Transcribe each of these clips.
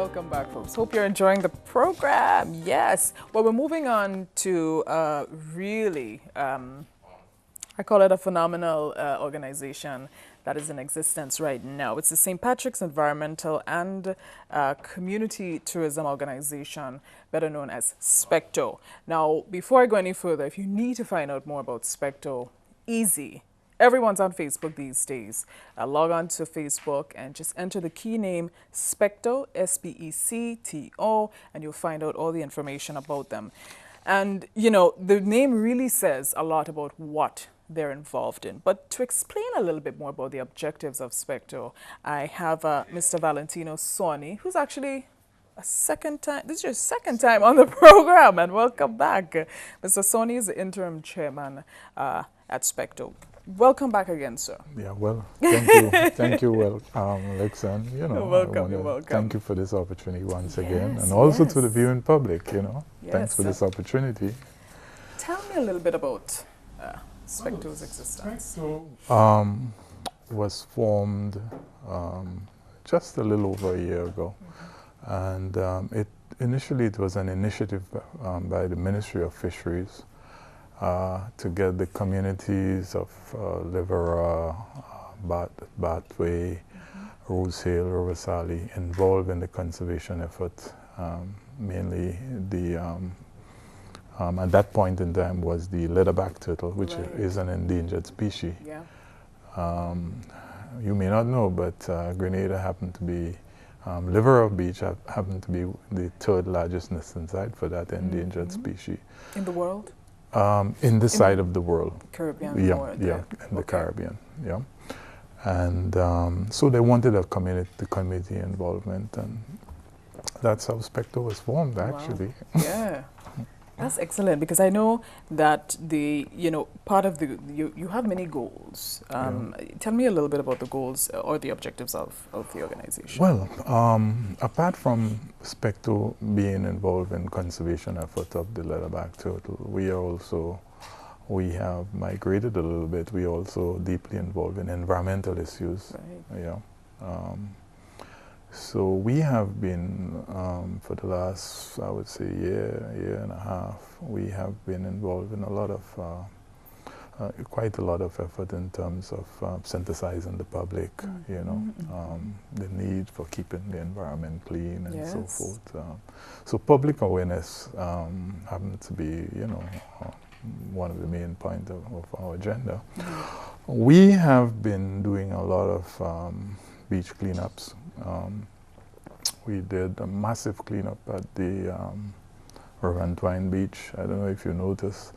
Welcome back, folks. Hope you're enjoying the program. Yes. Well, we're moving on to really, I call it a phenomenal organization that is in existence right now. It's the St. Patrick's Environmental and Community Tourism Organization, better known as SPECTO. Now, before I go any further, if you need to find out more about SPECTO, easy. Everyone's on Facebook these days. Log on to Facebook and just enter the key name SPECTO, SPECTO, and you'll find out all the information about them. And, you know, the name really says a lot about what they're involved in. But to explain a little bit more about the objectives of SPECTO, I have Mr. Valentino Sawney, who's actually this is your second time on the program, and welcome back. Mr. Sawney is the interim chairman at SPECTO. Welcome back again, sir. Yeah, well, thank you. Thank you, Alexan. You know, you're welcome. Thank you for this opportunity once again, and also to the viewing public, you know. Yes, thanks for this opportunity. Tell me a little bit about SPECTO's existence. SPECTO was formed just a little over a year ago, and initially it was an initiative by the Ministry of Fisheries to get the communities of Livera, Bathway, Rose Hill, Rovasali involved in the conservation effort. Mainly the, at that point in time, was the leatherback turtle, which is an endangered species. Yeah. You may not know, but Grenada happened to be, Livera Beach happened to be the third largest nesting site for that endangered species. In the world? In this side of the world. Caribbean? Yeah, in the Caribbean, yeah. And so they wanted a community involvement, and that's how SPECTO was formed, actually. Wow. Yeah. That's excellent, because I know that part of you have many goals. Tell me a little bit about the goals or the objectives of the organization. Well, apart from SPECTO being involved in conservation effort of the leatherback turtle, we have migrated a little bit. We are also deeply involved in environmental issues. Right. Yeah. So we have been, for the last, I would say, year and a half, we have been involved in a lot of, quite a lot of effort in terms of sensitizing the public, you know, the need for keeping the environment clean and so forth. So public awareness happens to be, you know, one of the main points of our agenda. We have been doing a lot of beach cleanups. We did a massive cleanup at the Reventwine Beach. I don't know if you noticed.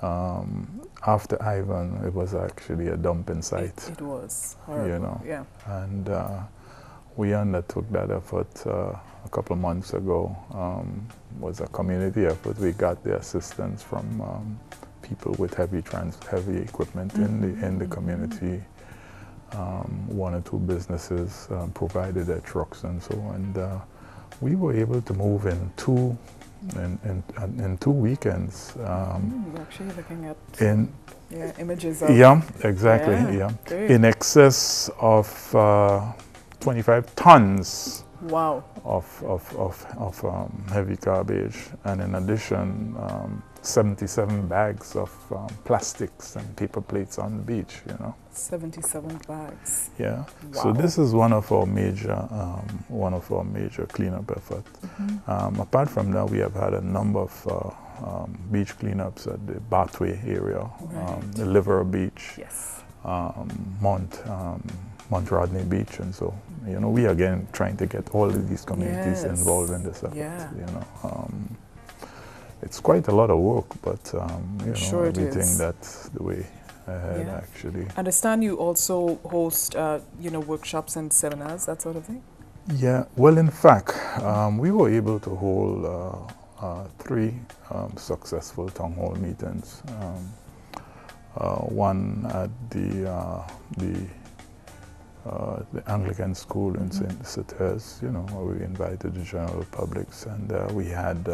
After Ivan, it was actually a dumping site. It was horrible. You know, yeah. And we undertook that effort a couple of months ago. Was a community effort. We got the assistance from people with heavy equipment in the community. One or two businesses provided their trucks and so, and we were able to move in two weekends. We're actually looking at images of exactly. In excess of 25 tons. Wow. Of heavy garbage, and in addition 77 bags of plastics and paper plates on the beach, you know. 77 bags. Yeah. Wow. So this is one of our major cleanup efforts. Apart from that, we have had a number of beach cleanups at the Bathway area, the Livera Beach, Mount Rodney Beach, and so, you know, we again trying to get all of these communities involved in this effort. You know, it's quite a lot of work, but you know, everything that's the way ahead, actually. I understand you also host, workshops and seminars, that sort of thing. Yeah. Well, in fact, we were able to hold 3 successful town hall meetings. One at the Anglican school in St. Therese, you know, where we invited the general publics, and we had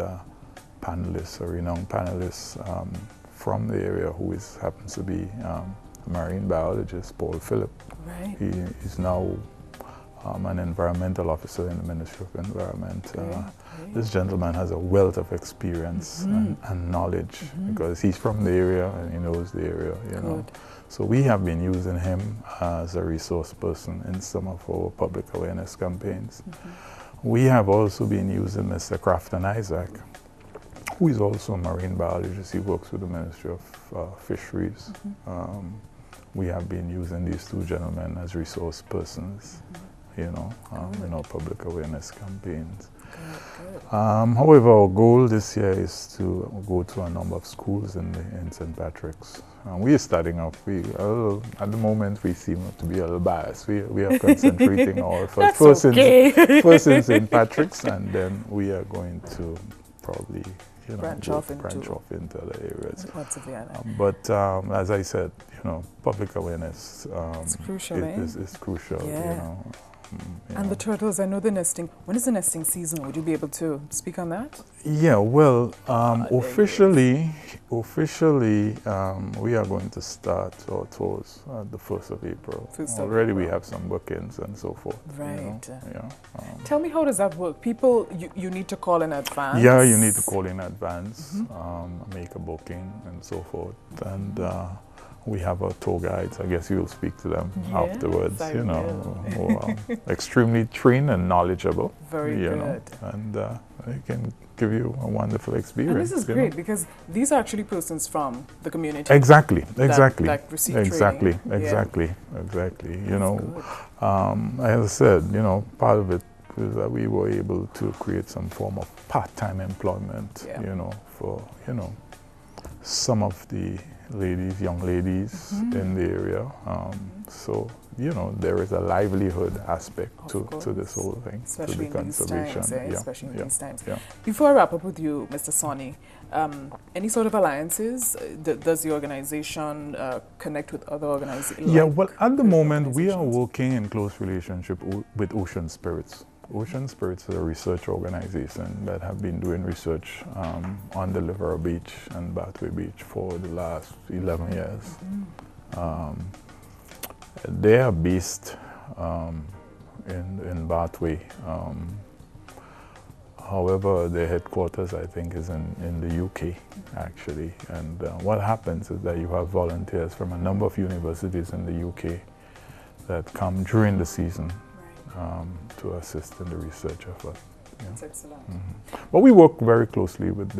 panelists, a renowned panelist from the area who happens to be a marine biologist, Paul Phillip. Right. He is now an environmental officer in the Ministry of Environment. This gentleman has a wealth of experience and knowledge because he's from the area and he knows the area, you know. So we have been using him as a resource person in some of our public awareness campaigns. We have also been using Mr. Crafton Isaac, who is also a marine biologist. He works with the Ministry of Fisheries. We have been using these two gentlemen as resource persons, you know, in our public awareness campaigns. However, our goal this year is to go to a number of schools in St. Patrick's. We are starting off, at the moment we seem to be a little biased. We are concentrating our efforts first in St. Patrick's, and then we are going to probably branch off into other areas. But as I said, you know, public awareness it's crucial, is crucial, you know. And the turtles, I know the nesting. When is the nesting season? Would you be able to speak on that? Yeah, well, officially, we are going to start our tours the 1st of April. Already we have some bookings and so forth. Right. You know, tell me, how does that work? People, you need to call in advance? Yeah, you need to call in advance, make a booking and so forth. And we have our tour guides. I guess you'll speak to them afterwards. You know, who are extremely trained and knowledgeable. Very good. Know, and they can give you a wonderful experience. And this is great because these are actually persons from the community. Exactly. That receive exactly. training. Exactly. You know, as I said, you know, part of it is that we were able to create some form of part-time employment. You know, for some of the young ladies in the area. So, you know, there is a livelihood aspect to this whole thing, especially to the conservation. Especially in these times. Before I wrap up with you, Mr. Sawney, any sort of alliances? Does the organization connect with other organizations? Yeah, well, at the moment, we are working in close relationship with Ocean Spirits. Ocean Spirits is a research organization that have been doing research on the Liver Beach and Bathway Beach for the last 11 years. They are based in Bathway. However, their headquarters, I think, is in the UK, actually. And what happens is that you have volunteers from a number of universities in the UK that come during the season to assist in the research effort. That's excellent. But we work very closely with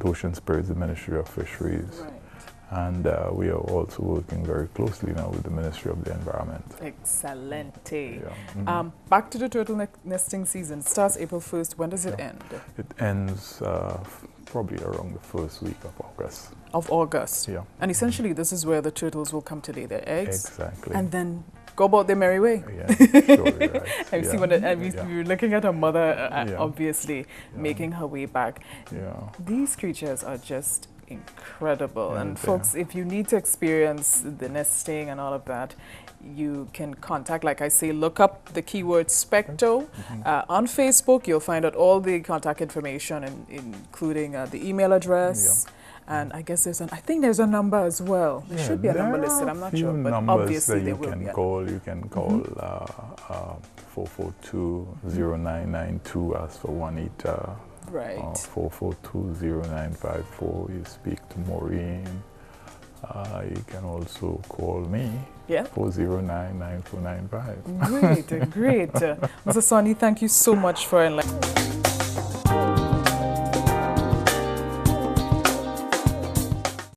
Ocean Spirits, the Ministry of Fisheries, and we are also working very closely now with the Ministry of the Environment. Excellente. Back to the turtle nesting season. It starts April 1st. When does it end? It ends probably around the first week of August. Of August? Yeah. And essentially this is where the turtles will come to lay their eggs. Exactly. And then go about their merry way. Yeah, sure, right. I see we're looking at her mother, obviously, making her way back. These creatures are just incredible. And folks, if you need to experience the nesting and all of that, you can contact, like I say, look up the keyword SPECTO. On Facebook, you'll find out all the contact information, including the email address. And I guess I think there's a number as well. There should be a number listed, I'm not sure, but obviously there will be. You can call 442-0992, ask for Juanita. Right. 442-0954, you speak to Maureen. You can also call me, 409-9495. Great. Mr. Sawney, thank you so much for enlightening.